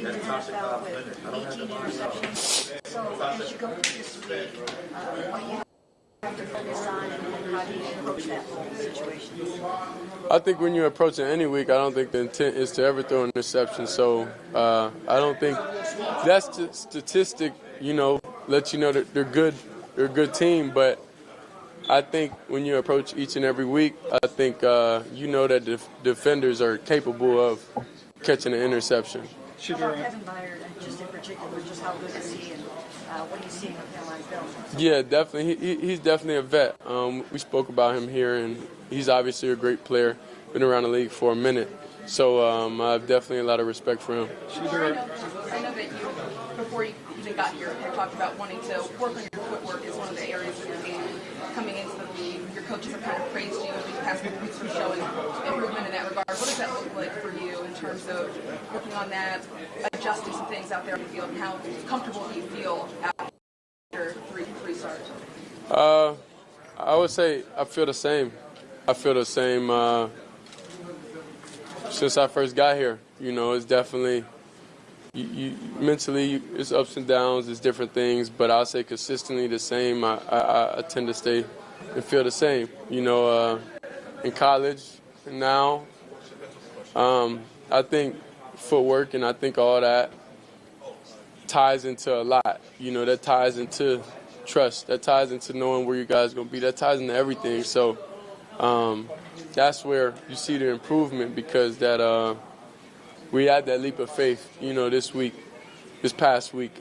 in the NFL with 18 interceptions. So as you go through this week, what do you have to focus on, and how do you approach that whole situation? I think when you're approaching any week, I don't think the intent is to ever throw an interception. So I don't think that statistic, lets you know that they're good. They're a good team, but I think when you approach each and every week, I think that defenders are capable of catching an interception. How about Kevin Byard, just in particular, just how good is he, and what are you seeing of him on film? Yeah, definitely. He's definitely a vet. We spoke about him here, and he's obviously a great player. Been around the league for a minute, so I have definitely a lot of respect for him. I know that you, before you even got here, you talked about wanting to work on your footwork as one of the areas of your game coming into the league. Your coaches have kind of praised you over the past couple weeks for showing improvement in that regard. What does that look like for you in terms of working on that, adjusting some things out there in the field, and how comfortable do you feel after three starts? I would say I feel the same. I feel the same since I first got here. It's definitely mentally it's ups and downs, it's different things, but I'll say consistently the same. I tend to stay and feel the same. In college and now, I think footwork and I think all that ties into a lot. That ties into trust. That ties into knowing where you guys are going to be. That ties into everything. So that's where you see the improvement, because that we had that leap of faith, this past week,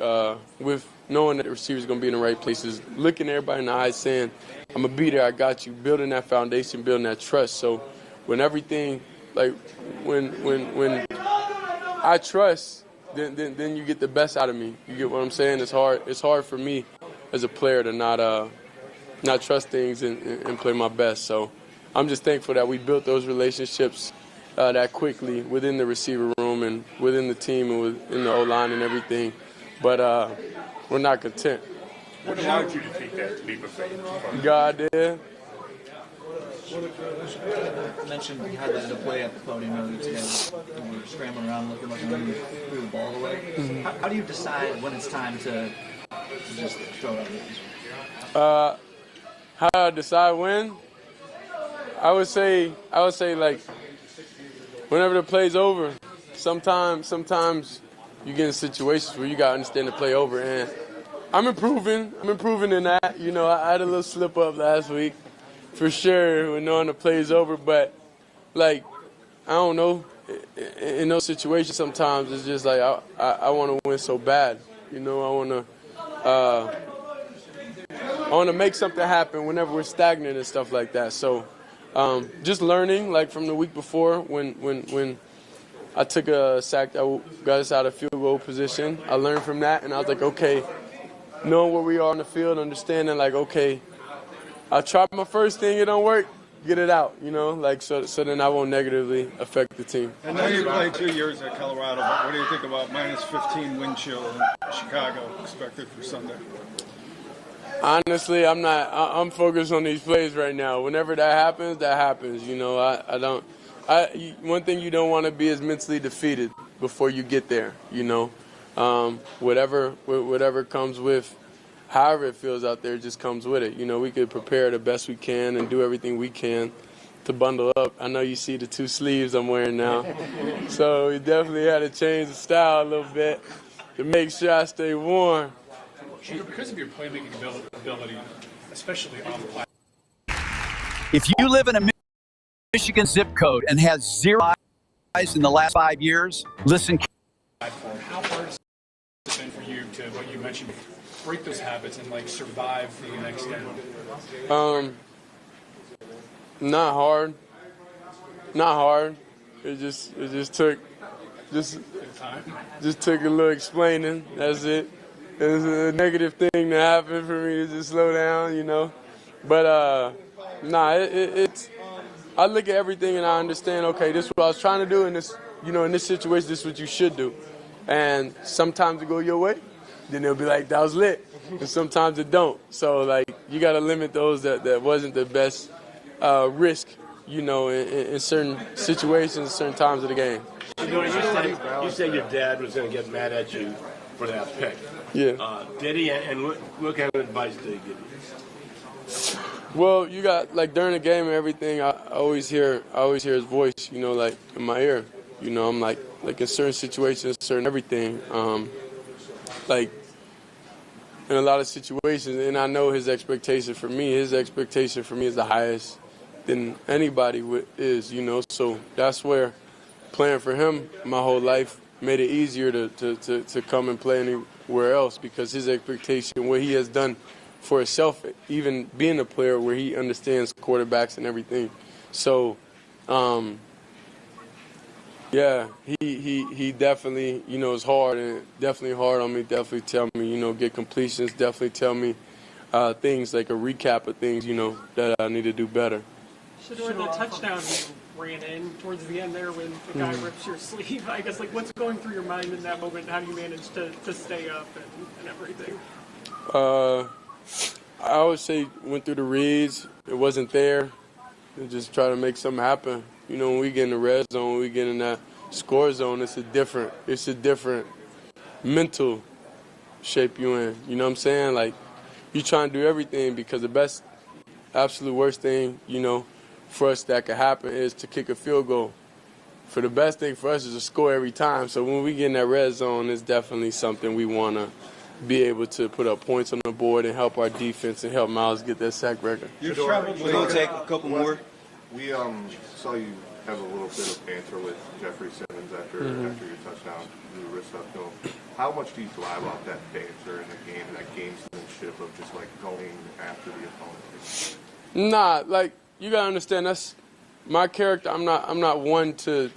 with knowing that the receivers are going to be in the right places, looking everybody in the eyes saying, I'm going to be there, I got you, building that foundation, building that trust. So when everything, when I trust, then you get the best out of me. You get what I'm saying? It's hard for me as a player to not trust things and play my best. So I'm just thankful that we built those relationships that quickly within the receiver room and within the team and within the O-line and everything. But we're not content. What allowed you to take that leap of faith? God did. You mentioned you had that in the play at the podium earlier today. You were scrambling around looking like you threw the ball away. Mm-hmm. How do you decide when it's time to just throw it out? How do I decide when? I would say like whenever the play's over. Sometimes you get in situations where you gotta understand the play over, and I'm improving in that. I had a little slip up last week, for sure, when knowing the play's over. But I don't know. In those situations, sometimes it's just like I want to win so bad. I want to make something happen whenever we're stagnant and stuff like that. So just learning, from the week before when I took a sack that got us out of field goal position, I learned from that, and I was like, okay, knowing where we are on the field, understanding okay, I tried my first thing, it don't work, get it out, so then I won't negatively affect the team. I know you played 2 years at Colorado, but what do you think about minus 15 wind chill in Chicago expected for Sunday? Honestly, I'm focused on these plays right now. Whenever that happens, one thing you don't want to be is mentally defeated before you get there, Whatever comes with, however it feels out there, just comes with it. We could prepare the best we can and do everything we can to bundle up. I know you see the 2 sleeves I'm wearing now. So we definitely had to change the style a little bit to make sure I stay warm. Because of your playmaking ability, especially on the fly. If you live in a Michigan zip code and has 0 eyes in the last 5 years, listen. How hard has it been for you to, what you mentioned, break those habits and survive for the next day? Not hard. It just took a little explaining. That's it. It was a negative thing to happen for me to just slow down, But it's. I look at everything and I understand. Okay, this is what I was trying to do in this. In this situation, this is what you should do. And sometimes it go your way, then they'll be like, that was lit. And sometimes it don't. So you got to limit those that wasn't the best risk, in certain situations, certain times of the game. You said your dad was going to get mad at you for that pick. Yeah. Did he? And what kind of advice did he give you? Well, you got, like, during the game and everything, I always hear his voice, you know, like, in my ear. You know, I'm like in certain situations, certain everything, like, in a lot of situations, and I know his expectation for me is the highest than anybody is, you know. So that's where playing for him my whole life made it easier to come and play anywhere else, because his expectation, what he has done for himself, even being a player where he understands quarterbacks and everything. So, yeah, he definitely, you know, is hard, and definitely hard on me, definitely tell me, you know, get completions, definitely tell me things like a recap of things, you know, that I need to do better. Shedeur, the touchdown you ran in towards the end there when the guy rips your sleeve, I guess, like, what's going through your mind in that moment? How do you manage to stay up and everything? I would say went through the reads. It wasn't there. And just try to make something happen. You know, when we get in the red zone, when we get in that score zone, it's a different mental shape you in. You know what I'm saying? Like, you trying to do everything, because the absolute worst thing, you know, for us that could happen is to kick a field goal. For the best thing for us is to score every time. So when we get in that red zone, it's definitely something we want to be able to put up points on the board and help our defense and help Miles get that sack record. We're going to take a couple more. We saw you have a little bit of banter with Jeffrey Simmons after your touchdown, you wrist up to him. How much do you thrive off that banter in the game, that gamesmanship of just like going after the opponent? Nah, like, you gotta understand, that's my character. I'm not one to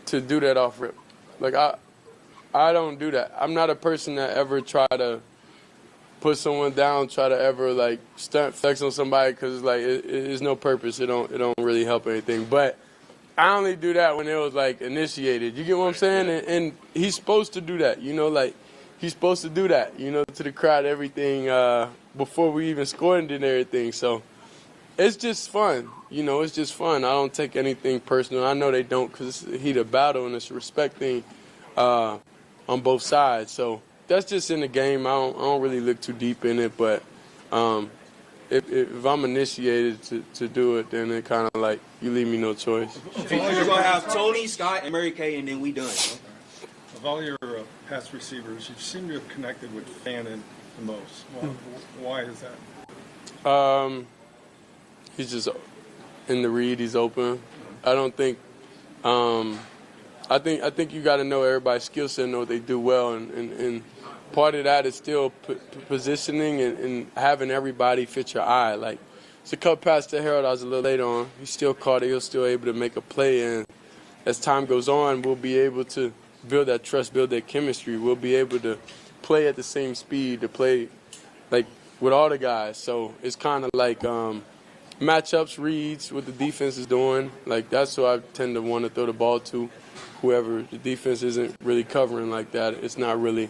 do that off rip. Like, I don't do that. I'm not a person that ever try to put someone down, try to ever, like, stunt flex on somebody, because, like, it's no purpose. It don't really help anything. But I only do that when it was, like, initiated. You get what I'm saying? And he's supposed to do that, you know, like, he's supposed to do that, you know, to the crowd, everything, before we even scored and did everything. So it's just fun, you know, it's just fun. I don't take anything personal. I know they don't, because it's a heat of battle and it's a respect thing on both sides. So that's just in the game. I don't really look too deep in it, but if I'm initiated to do it, then it kind of like, you leave me no choice. You're going to have Tony, Scott, and Mary Kay, and then we done. Of all your past receivers, you seem to have connected with Fannin the most. Why is that? He's just in the read. He's open. I don't think. I think you got to know everybody's skill set, know what they do well, and part of that is still positioning and having everybody fit your eye. Like, it's a cut pass to Harold. I was a little late on. He still caught it. He was still able to make a play, and as time goes on, we'll be able to build that trust, build that chemistry. We'll be able to play at the same speed, to play like with all the guys. So it's kind of like matchups, reads, what the defense is doing. Like, that's who I tend to want to throw the ball to. Whoever the defense isn't really covering like that, it's not really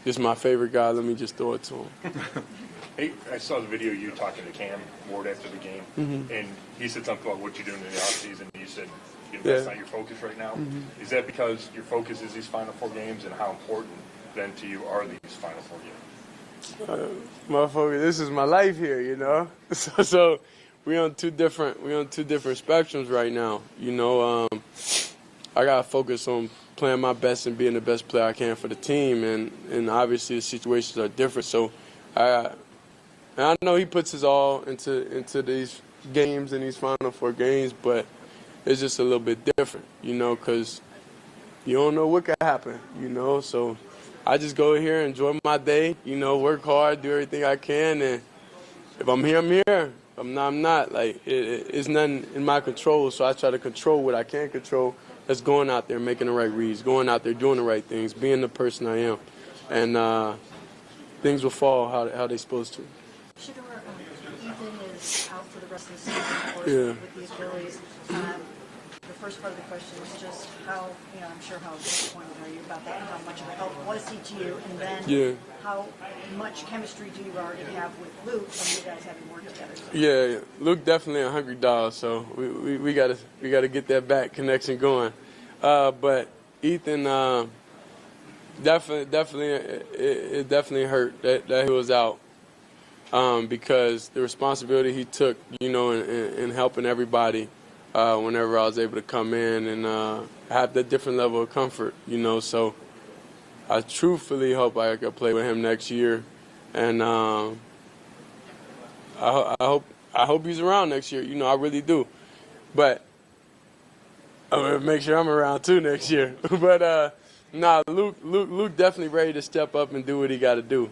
just my favorite guy. Let me just throw it to him. Hey, I saw the video you talking to Cam Ward after the game, and he said something about what you're doing in the offseason, and you said, you know, that's not your focus right now. Is that because your focus is these Final Four games, and how important then to you are these Final Four games? Motherfucker, this is my life here, you know. So we on two different spectrums right now. You know, I gotta focus on playing my best and being the best player I can for the team, and obviously the situations are different. So I know he puts his all into these games and these Final Four games, but it's just a little bit different, you know, because you don't know what could happen, you know. So I just go here, enjoy my day, you know, work hard, do everything I can, and if I'm here, I'm here. If I'm not, I'm not. Like, it's nothing in my control, so I try to control what I can control. That's going out there, making the right reads, going out there, doing the right things, being the person I am, and things will fall how they're supposed to. Shedeur, Ethan is out for the rest of the season, of course, with the Achilles. The first part of the question is just how, I'm sure how disappointed are you about that and how much of a help was he to you? And then how much chemistry do you already have with Luke from you guys having worked together? Yeah, Luke definitely a hungry dog, so we gotta get that back connection going. But Ethan, it definitely hurt that he was out. Because the responsibility he took, in helping everybody whenever I was able to come in and have that different level of comfort, So I truthfully hope I could play with him next year, and I hope he's around next year. I really do. But I'm gonna make sure I'm around too next year. But Luke definitely ready to step up and do what he got to do.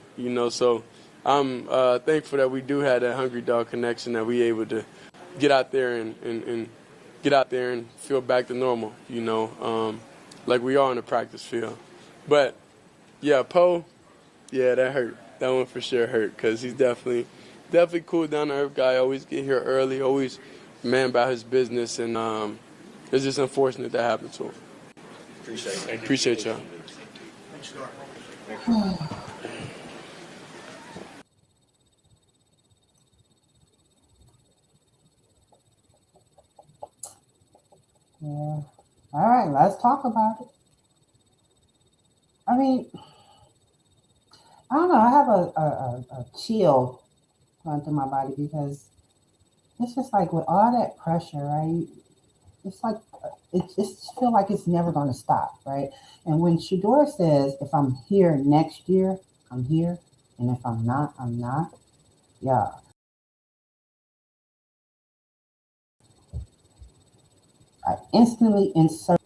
So. I'm thankful that we do have that hungry dog connection, that we able to get out there and get out there and feel back to normal, like we are in the practice field. But yeah, Poe, that hurt. That one for sure hurt, because he's definitely cool, down to earth guy. Always get here early, always man about his business, and it's just unfortunate that happened to him. Appreciate y'all. Yeah. All right, let's talk about it. I mean, I don't know. I have a chill going through my body, because it's just like with all that pressure, right? It's like it just feel like it's never going to stop, right? And when Shedeur says, "If I'm here next year, I'm here, and if I'm not, I'm not," yeah. I instantly insert,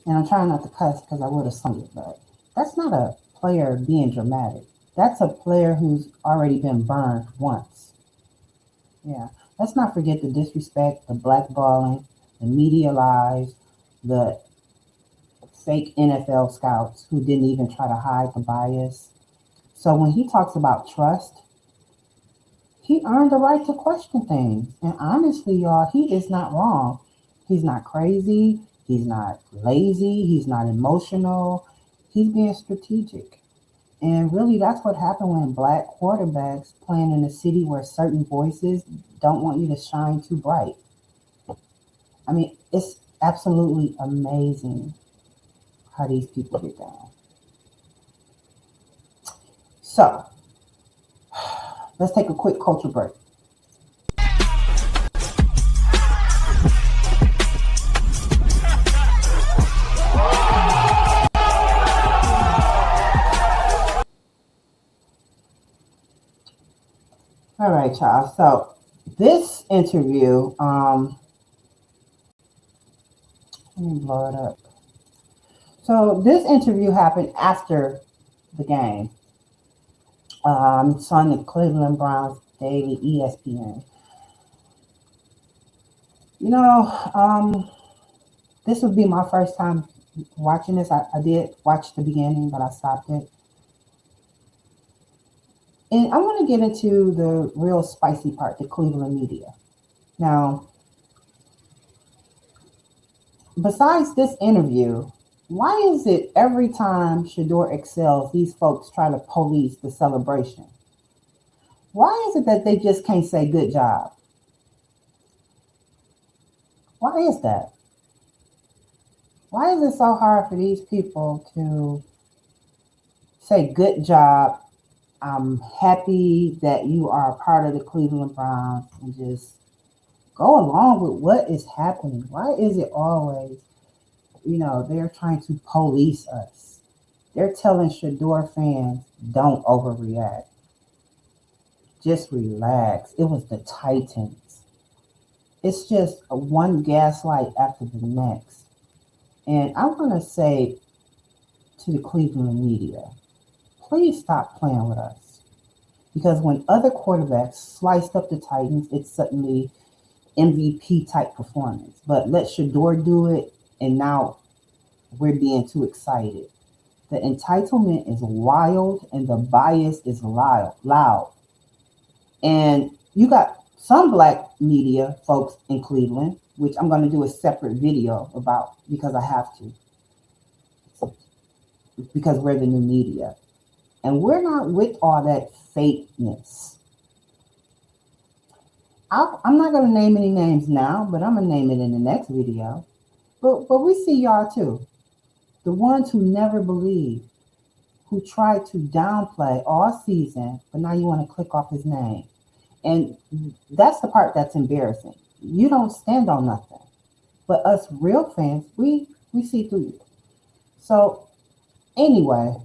and I'm trying not to cuss because I would have sung it, but that's not a player being dramatic. That's a player who's already been burned once. Yeah. Let's not forget the disrespect, the blackballing, the media lies, the fake NFL scouts who didn't even try to hide the bias. So when he talks about trust, he earned the right to question things. And honestly, y'all, he is not wrong. He's not crazy. He's not lazy. He's not emotional. He's being strategic. And really, that's what happened when black quarterbacks playing in a city where certain voices don't want you to shine too bright. I mean, it's absolutely amazing how these people get down. So, let's take a quick culture break. All right, y'all. So this interview, let me blow it up. So this interview happened after the game. It's on the Cleveland Browns Daily, ESPN. This would be my first time watching this. I did watch the beginning, but I stopped it. And I want to get into the real spicy part, the Cleveland media. Now, besides this interview, why is it every time Shedeur excels, these folks try to police the celebration? Why is it that they just can't say good job? Why is that? Why is it so hard for these people to say good job? I'm happy that you are a part of the Cleveland Browns, and just go along with what is happening. Why is it always, they're trying to police us? They're telling Shedeur fans, don't overreact. Just relax. It was the Titans. It's just one gaslight after the next. And I'm going to say to the Cleveland media, please stop playing with us. Because when other quarterbacks sliced up the Titans, it's suddenly MVP type performance. But let Shedeur do it, and now we're being too excited. The entitlement is wild, and the bias is loud. And you got some black media folks in Cleveland, which I'm going to do a separate video about because I have to, because we're the new media. And we're not with all that fakeness. I'm not going to name any names now, but I'm going to name it in the next video. But we see y'all too. The ones who never believed, who tried to downplay all season, but now you want to click off his name. And that's the part that's embarrassing. You don't stand on nothing. But us real fans, we see through you. So anyway,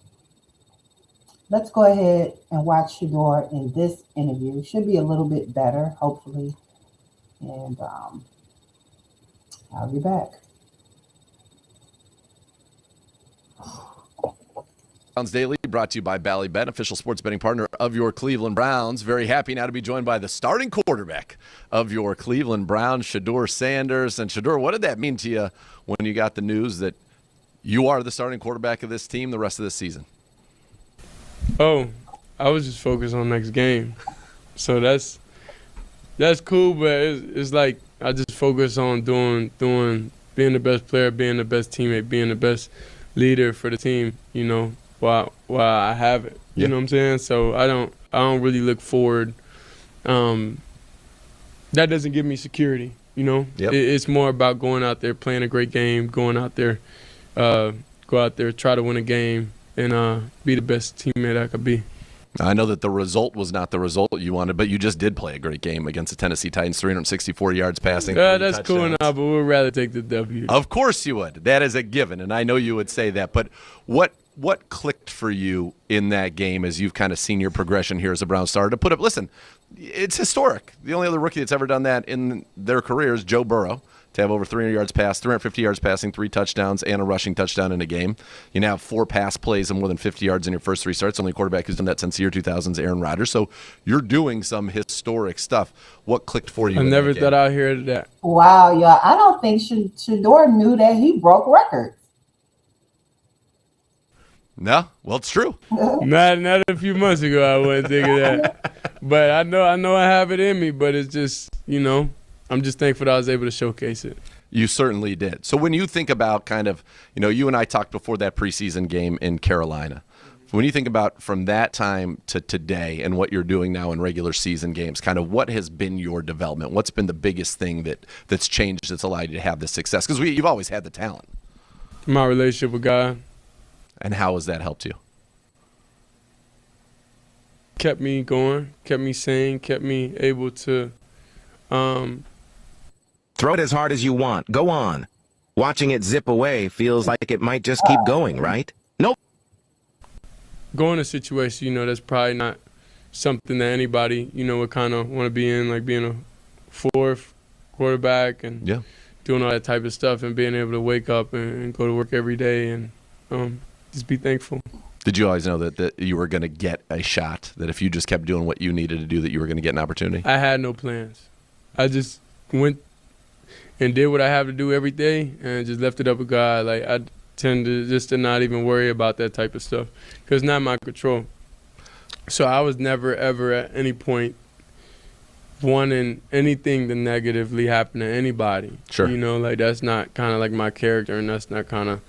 let's go ahead and watch Shedeur in this interview. Should be a little bit better, hopefully. And I'll be back. Browns Daily, brought to you by Ballybet, official sports betting partner of your Cleveland Browns. Very happy now to be joined by the starting quarterback of your Cleveland Browns, Shedeur Sanders. And Shedeur, what did that mean to you when you got the news that you are the starting quarterback of this team the rest of this season? Oh, I was just focused on next game. So that's cool, but it's like I just focus on doing being the best player, being the best teammate, being the best leader for the team, you know, while I have it. You know what I'm saying? So I don't really look forward. That doesn't give me security, you know? It's more about going out there, playing a great game, going out there, go out there, try to win a game, and be the best teammate I could be. I know that the result was not the result you wanted, but you just did play a great game against the Tennessee Titans, 364 yards passing. Yeah, that's cool now, but we'd rather take the W. Of course you would. That is a given, and I know you would say that. But what clicked for you in that game as you've kind of seen your progression here as a Brown starter to put up? Listen, it's historic. The only other rookie that's ever done that in their career is Joe Burrow, to have over 300 yards passed, 350 yards passing, 3 touchdowns, and a rushing touchdown in a game. You now have 4 pass plays and more than 50 yards in your first 3 starts. Only quarterback who's done that since the year 2000 is Aaron Rodgers. So you're doing some historic stuff. What clicked for you? I never thought I'd hear that. Wow, y'all. I don't think Shedeur knew that he broke records. No, well, it's true. Not a few months ago I wasn't thinking that. But I know I have it in me, but it's just, you know, I'm just thankful that I was able to showcase it. You certainly did. So when you think about kind of, you know, you and I talked before that preseason game in Carolina. When you think about from that time to today and what you're doing now in regular season games, kind of what has been your development? What's been the biggest thing that's changed that's allowed you to have this success? Because you've always had the talent. My relationship with God. And how has that helped you? Kept me going, kept me sane, kept me able to throw it as hard as you want. Go on. Watching it zip away feels like it might just keep going, right? Nope. Go in a situation, you know, that's probably not something that anybody, you know, would kind of want to be in, like being a 4th quarterback and doing all that type of stuff and being able to wake up and go to work every day and just be thankful. Did you always know that you were going to get a shot, that if you just kept doing what you needed to do, that you were going to get an opportunity? I had no plans. I just went and did what I have to do every day and just left it up with God. Like, I tend to not even worry about that type of stuff because it's not my control. So I was never, ever at any point wanting anything to negatively happen to anybody. Sure. You know, like, that's not kind of like my character, and that's not kind of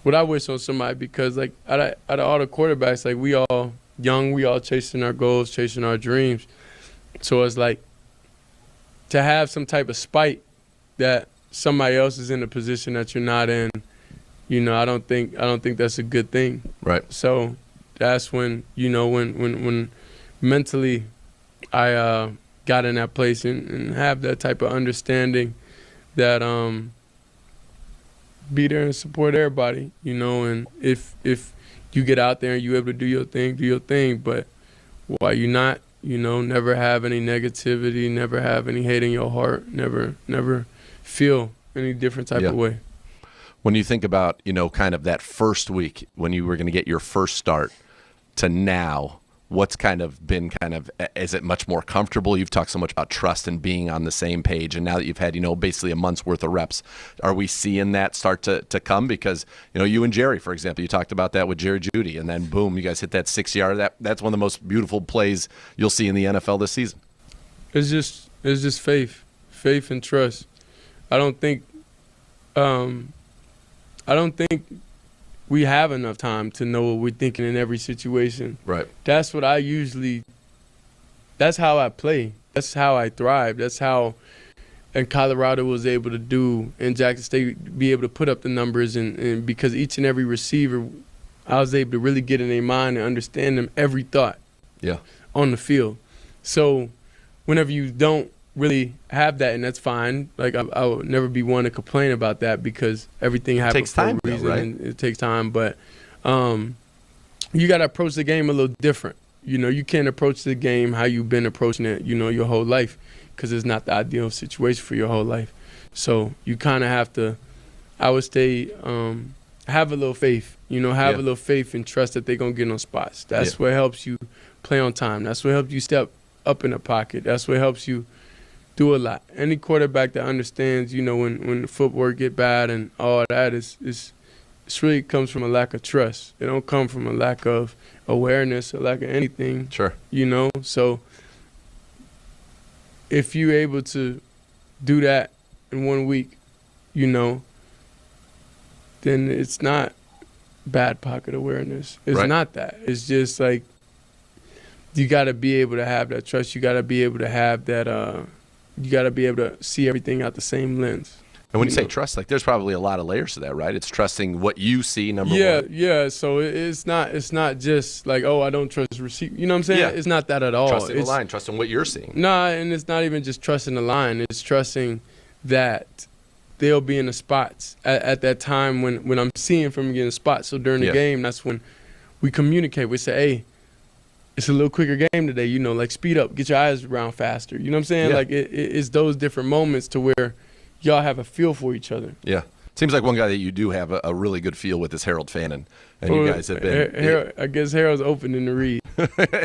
what I wish on somebody, because, like, out of all the quarterbacks, like, we all young, we all chasing our goals, chasing our dreams. So it's like to have some type of spite that somebody else is in a position that you're not in, you know, I don't think that's a good thing. Right. So that's when, you know, when mentally I got in that place and have that type of understanding that be there and support everybody, you know, and if you get out there and you're able to do your thing, but while you're not, you know, never have any negativity, never have any hate in your heart, never feel any different type of way. When you think about, you know, kind of that first week when you were going to get your first start to now, what's kind of been is it much more comfortable? You've talked so much about trust and being on the same page, and now that you've had, you know, basically a month's worth of reps, are we seeing that start to come? Because, you know, you and Jerry, for example, you talked about that with Jerry Jeudy, and then boom, you guys hit that 6-yard. That's one of the most beautiful plays you'll see in the NFL this season. It's It's just faith and trust. I don't think we have enough time to know what we're thinking in every situation. Right. That's what that's how I play. That's how I thrive. That's how and Colorado was able to do and Jackson State be able to put up the numbers and because each and every receiver, I was able to really get in their mind and understand them every thought on the field. So whenever you don't really have that, and that's fine. Like I would never be one to complain about that because everything happens for a reason, right? And it takes time. But you got to approach the game a little different. You know, you can't approach the game how you've been approaching it, you know, your whole life because it's not the ideal situation for your whole life. So you kind of have to, I would say, have a little faith. You know, have a little faith and trust that they're going to get on spots. That's what helps you play on time. That's what helps you step up in the pocket. That's what helps you do a lot. Any quarterback that understands, you know, when the footwork get bad and all that it's really comes from a lack of trust. It don't come from a lack of awareness or lack of anything. Sure. You know, so if you're able to do that in 1 week, you know, then it's not bad pocket awareness. It's not that. It's just like you got to be able to have that trust. You got to be able to have that you got to be able to see everything out the same lens. And when you say trust, like there's probably a lot of layers to that, right? It's trusting what you see, number one. Yeah. So it's not just like, oh, I don't trust receiver. You know what I'm saying? Yeah. It's not that at all. Trusting the line, trusting what you're seeing. Nah, and it's not even just trusting the line. It's trusting that they'll be in the spots at that time when I'm seeing from getting spots. So during the game, that's when we communicate. We say, hey, it's a little quicker game today. You know, like speed up, get your eyes around faster. You know what I'm saying? Like it's those different moments to where y'all have a feel for each other. Yeah. Seems like one guy that you do have a really good feel with is Harold Fannin. And you guys have been... I guess Harold's open in the read.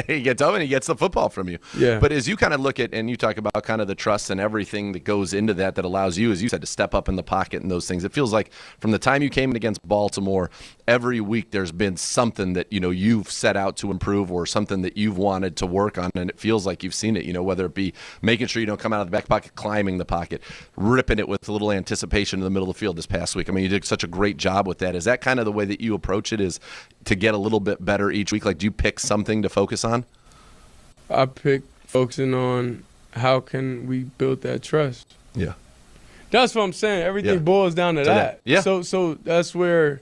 He gets up and he gets the football from you. Yeah. But as you kind of look at, and you talk about kind of the trust and everything that goes into that allows you, as you said, to step up in the pocket and those things. It feels like from the time you came in against Baltimore, every week there's been something that, you know, you've set out to improve or something that you've wanted to work on. And it feels like you've seen it, you know, whether it be making sure you don't come out of the back pocket, climbing the pocket, ripping it with a little anticipation in the middle of the field this past week. I mean, you did such a great job with that. Is that kind of the way that you approach it, is to get a little bit better each week? Like, do you pick something to focus on? I pick focusing on how can we build that trust. Yeah. That's what I'm saying. Everything boils down to that. Yeah. So that's where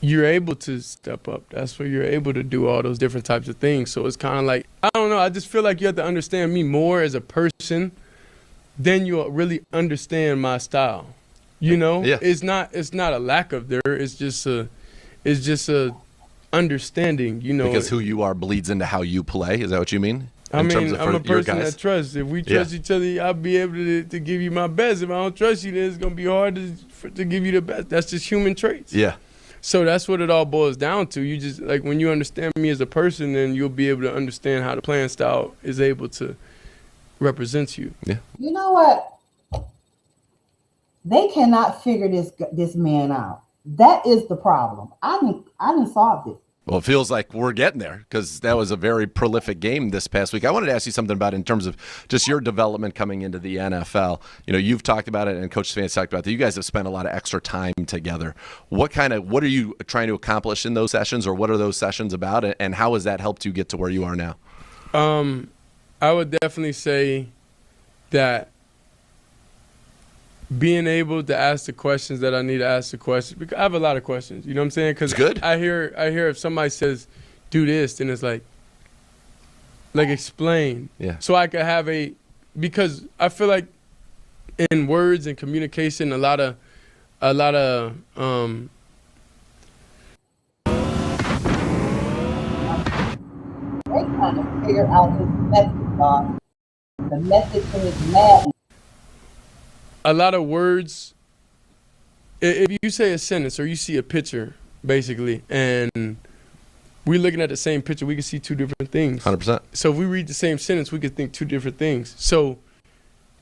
you're able to step up. That's where you're able to do all those different types of things. So it's kind of like, I don't know, I just feel like you have to understand me more as a person, then you'll really understand my style. You know? Yeah. It's not a lack of there. It's just a understanding, you know. Because who you are bleeds into how you play. Is that what you mean? I'm a person that trusts. If we trust each other, I'll be able to give you my best. If I don't trust you, then it's going to be hard to give you the best. That's just human traits. Yeah. So that's what it all boils down to. You just, like, when you understand me as a person, then you'll be able to understand how the playing style is able to represent you. Yeah. You know what? They cannot figure this man out. That is the problem. I didn't solve it. Well, it feels like we're getting there because that was a very prolific game this past week. I wanted to ask you something about in terms of just your development coming into the NFL. You know, you've talked about it and Coach Stefan's talked about that. You guys have spent a lot of extra time together. What are you trying to accomplish in those sessions, or what are those sessions about, and how has that helped you get to where you are now? I would definitely say that being able to ask the questions that I need to ask the questions, because I have a lot of questions, you know what I'm saying? Because I hear if somebody says, do this, then it's like explain. Yeah. So I could have because I feel like in words and communication, a lot of They're trying to figure out his message, the message in his madness. a lot of words. If you say a sentence or you see a picture, basically, and we're looking at the same picture, we can see two different things. 100%. So if we read the same sentence, we could think two different things. So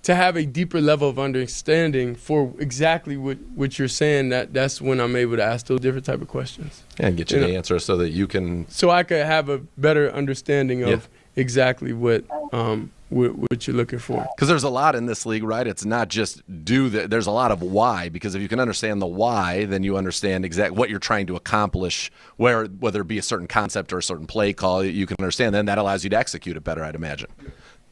to have a deeper level of understanding for exactly what you're saying, that's when I'm able to ask those different type of questions. Yeah, and get you the answer so that you can... So I could have a better understanding of exactly what what you're looking for. Because there's a lot in this league, right? It's not just there's a lot of why, because if you can understand the why, then you understand exactly what you're trying to accomplish, whether it be a certain concept or a certain play call, you can understand. Then that allows you to execute it better, I'd imagine.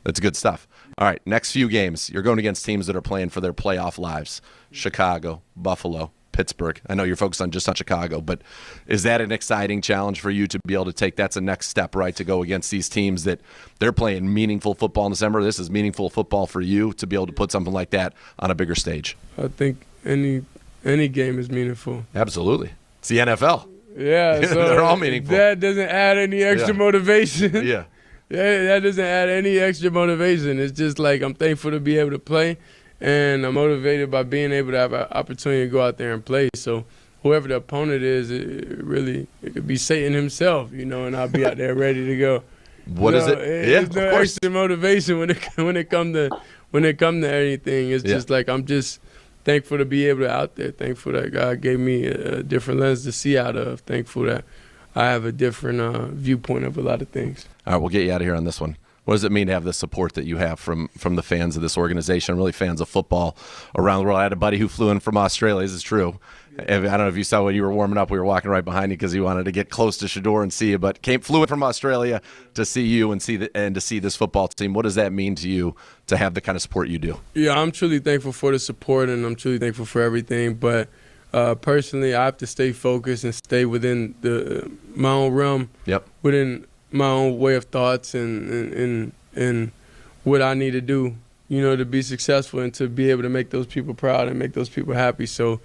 That's good stuff. All right, next few games, you're going against teams that are playing for their playoff lives. Chicago, Buffalo, Pittsburgh. I know you're focused on just on Chicago, but is that an exciting challenge for you to be able to take? That's a next step, right, to go against these teams that they're playing meaningful football in December. This is meaningful football for you to be able to put something like that on a bigger stage. I think any game is meaningful. Absolutely. It's the NFL. Yeah, so they're all meaningful. That doesn't add any extra motivation. Yeah. Yeah, that doesn't add any extra motivation. It's just like I'm thankful to be able to play, and I'm motivated by being able to have an opportunity to go out there and play. So whoever the opponent is, it could be Satan himself, and I'll be out there ready to go. What is it? Yeah, There's no extra motivation when it come to anything. It's just like I'm just thankful to be able to out there. Thankful that God gave me a different lens to see out of. Thankful that I have a different viewpoint of a lot of things. All right, we'll get you out of here on this one. What does it mean to have the support that you have from the fans of this organization, really fans of football around the world? I had a buddy who flew in from Australia. This is true. I don't know if you saw when you were warming up, we were walking right behind you because he wanted to get close to Shedeur and see you, but flew in from Australia to see you and to see this football team. What does that mean to you to have the kind of support you do? Yeah, I'm truly thankful for the support, and I'm truly thankful for everything, but personally, I have to stay focused and stay within my own realm, within my own way of thoughts and what I need to do, to be successful and to be able to make those people proud and make those people happy. So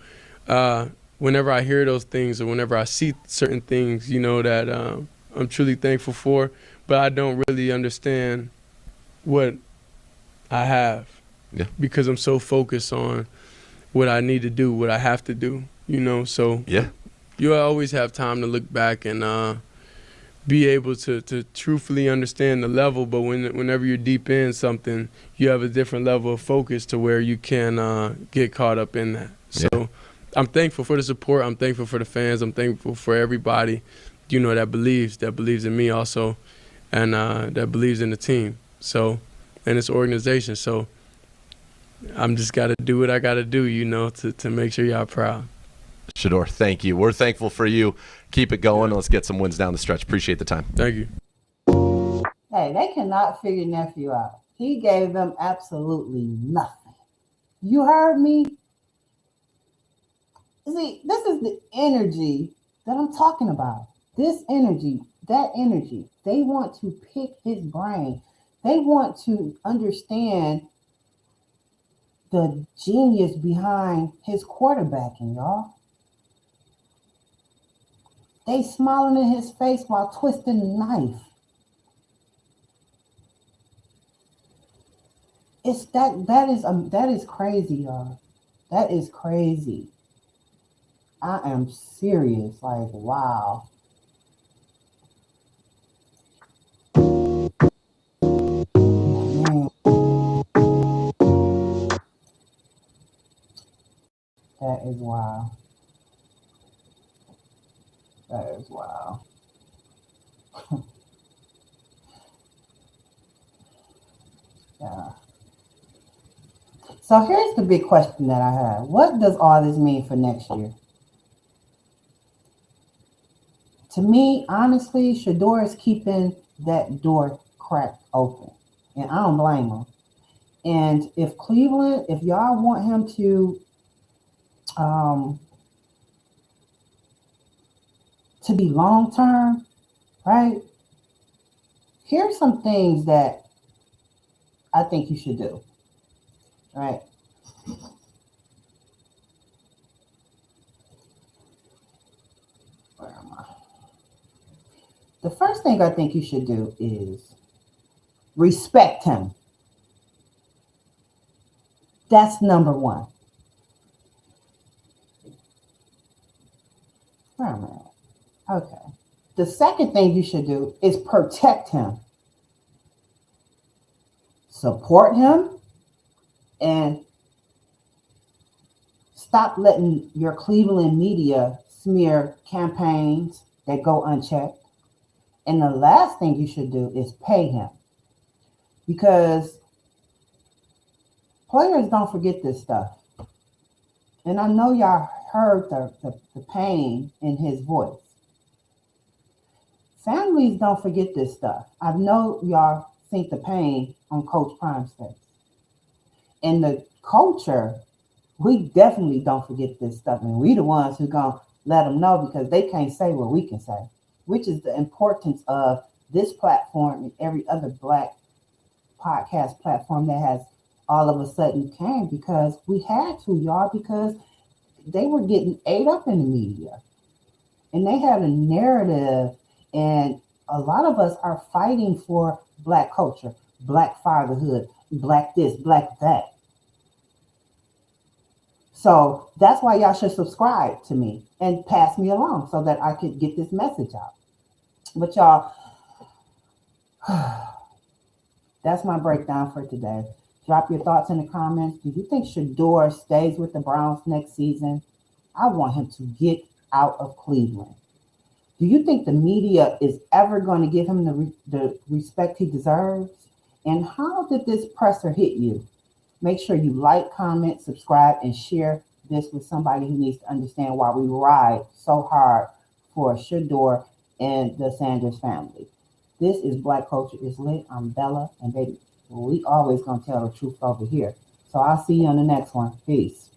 whenever I hear those things or whenever I see certain things, that I'm truly thankful for, but I don't really understand what I have because I'm so focused on what I need to do, what I have to do, so you always have time to look back and be able to truthfully understand the level, but whenever you're deep in something, you have a different level of focus to where you can get caught up in that. So I'm thankful for the support. I'm thankful for the fans. I'm thankful for everybody, that believes in me also, and that believes in the team. So, and this organization. So I'm just got to do what I got to do, to make sure y'all proud. Shedeur, thank you. We're thankful for you. Keep it going. Let's get some wins down the stretch. Appreciate the time. Thank you. Hey, they cannot figure nephew out. He gave them absolutely nothing. You heard me? See, this is the energy that I'm talking about. This energy, that energy. They want to pick his brain. They want to understand the genius behind his quarterbacking, y'all. They smiling in his face while twisting the knife. It's that is crazy, y'all. That is crazy. I am serious. Like, wow. Man. That is wild. That is wild. Yeah. So here's the big question that I have. What does all this mean for next year? To me, honestly, Shedeur is keeping that door cracked open. And I don't blame him. And if Cleveland, if y'all want him to be long-term, right? Here's some things that I think you should do, right? Where am I? The first thing I think you should do is respect him. That's number one. Where am I? Okay. The second thing you should do is protect him. Support him and stop letting your Cleveland media smear campaigns that go unchecked. And the last thing you should do is pay him. because players don't forget this stuff. And I know y'all heard the pain in his voice. Families don't forget this stuff. I know y'all think the pain on Coach Prime's face. And the culture, we definitely don't forget this stuff. And we the ones who gonna let them know because they can't say what we can say, which is the importance of this platform and every other Black podcast platform that has all of a sudden came, because we had to, y'all, because they were getting ate up in the media. And they had a narrative, and a lot of us are fighting for Black culture, Black fatherhood, Black this, Black that. So that's why y'all should subscribe to me and pass me along so that I could get this message out. But y'all, that's my breakdown for today. Drop your thoughts in the comments. Do you think Shedeur stays with the Browns next season? I want him to get out of Cleveland. Do you think the media is ever going to give him the respect he deserves? And how did this presser hit you? Make sure you like, comment, subscribe, and share this with somebody who needs to understand why we ride so hard for Shedeur and the Sanders family. This is Black Culture is Lit. I'm Bella, and baby, we always gonna tell the truth over here. So I'll see you on the next one. Peace.